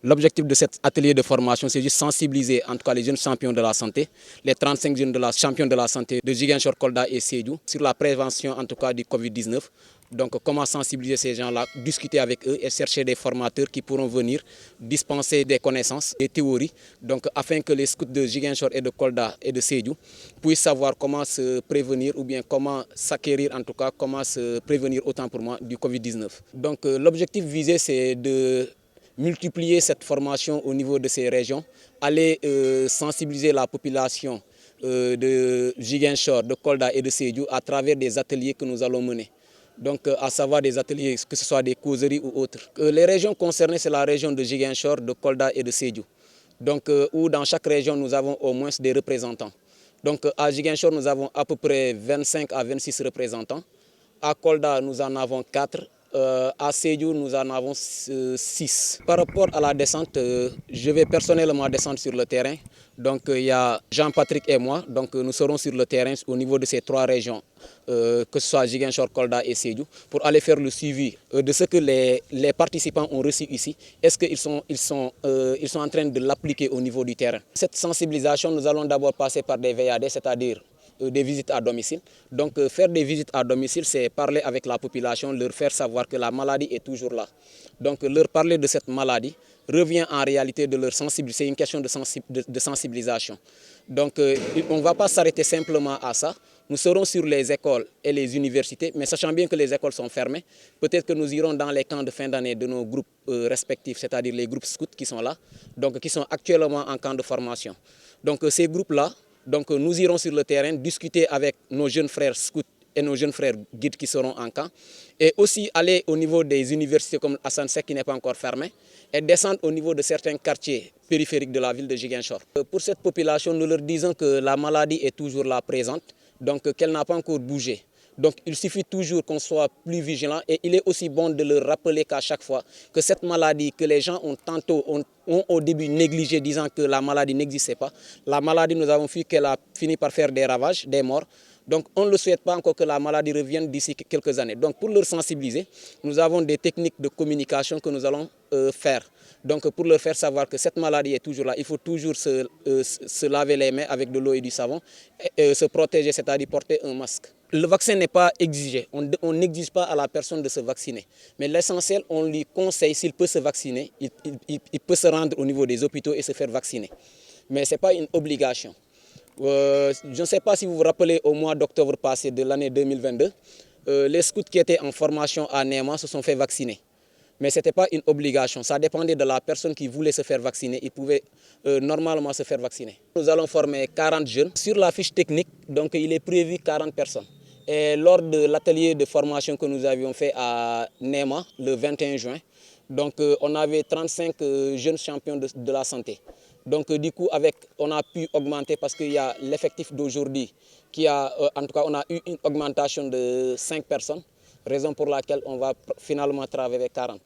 L'objectif de cet atelier de formation, c'est juste sensibiliser en tout cas les jeunes champions de la santé, les 35 jeunes champions de la santé de Ziguinchor, Kolda et Sédhiou sur la prévention en tout cas du Covid-19. Donc comment sensibiliser ces gens-là, discuter avec eux et chercher des formateurs qui pourront venir dispenser des connaissances, des théories, donc afin que les scouts de Ziguinchor et de Kolda et de Sédhiou puissent savoir comment se prévenir ou bien comment s'acquérir en tout cas, comment se prévenir autant pour moi du Covid-19. Donc l'objectif visé, c'est de multiplier cette formation au niveau de ces régions, aller sensibiliser la population de Ziguinchor, de Kolda et de Sédhiou à travers des ateliers que nous allons mener. Donc à savoir des ateliers, que ce soit des causeries ou autres. Les régions concernées, c'est la région de Ziguinchor, de Kolda et de Sédhiou. Donc où dans chaque région, nous avons au moins des représentants. Donc à Ziguinchor, nous avons à peu près 25 à 26 représentants. À Kolda, nous en avons 4. À Sédhiou, nous en avons 6. Par rapport à la descente, je vais personnellement descendre sur le terrain. Donc il y a Jean-Patrick et moi. Donc nous serons sur le terrain au niveau de ces 3 régions, que ce soit Ziguinchor, Kolda et Sédhiou, pour aller faire le suivi de ce que les participants ont reçu ici. Est-ce qu'ils sont en train de l'appliquer au niveau du terrain? Cette sensibilisation, nous allons d'abord passer par des VAD, c'est-à-dire des visites à domicile. Donc faire des visites à domicile, c'est parler avec la population, leur faire savoir que la maladie est toujours là. Donc leur parler de cette maladie revient en réalité de leur sensibiliser, c'est une question de sensibilisation. Donc on ne va pas s'arrêter simplement à ça. Nous serons sur les écoles et les universités, mais sachant bien que les écoles sont fermées, peut-être que nous irons dans les camps de fin d'année de nos groupes respectifs, c'est-à-dire les groupes scouts qui sont là, donc qui sont actuellement en camp de formation. Donc ces groupes-là, donc nous irons sur le terrain discuter avec nos jeunes frères scouts et nos jeunes frères guides qui seront en camp, et aussi aller au niveau des universités comme Assane Seck qui n'est pas encore fermé, et descendre au niveau de certains quartiers périphériques de la ville de Ziguinchor. Pour cette population, nous leur disons que la maladie est toujours là présente, donc qu'elle n'a pas encore bougé. Donc il suffit toujours qu'on soit plus vigilant, et il est aussi bon de leur rappeler qu'à chaque fois que cette maladie que les gens ont tantôt ont au début négligé, disant que la maladie n'existait pas, la maladie, nous avons vu qu'elle a fini par faire des ravages, des morts. Donc on ne le souhaite pas encore que la maladie revienne d'ici quelques années. Donc pour leur sensibiliser, nous avons des techniques de communication que nous allons faire. Donc pour leur faire savoir que cette maladie est toujours là, il faut toujours se laver les mains avec de l'eau et du savon, et se protéger, c'est-à-dire porter un masque. Le vaccin n'est pas exigé, on n'exige pas à la personne de se vacciner. Mais l'essentiel, on lui conseille, s'il peut se vacciner, il peut se rendre au niveau des hôpitaux et se faire vacciner. Mais ce n'est pas une obligation. Je ne sais pas si vous vous rappelez, au mois d'octobre passé de l'année 2022, les scouts qui étaient en formation à Néma se sont fait vacciner. Mais ce n'était pas une obligation, ça dépendait de la personne qui voulait se faire vacciner. Il pouvait normalement se faire vacciner. Nous allons former 40 jeunes. Sur la fiche technique, donc, il est prévu 40 personnes. Et lors de l'atelier de formation que nous avions fait à Néma le 21 juin, donc, on avait 35 jeunes champions de la santé. Donc du coup, on a pu augmenter parce qu'il y a l'effectif d'aujourd'hui qui a, en tout cas, on a eu une augmentation de 5 personnes, raison pour laquelle on va finalement travailler avec 40.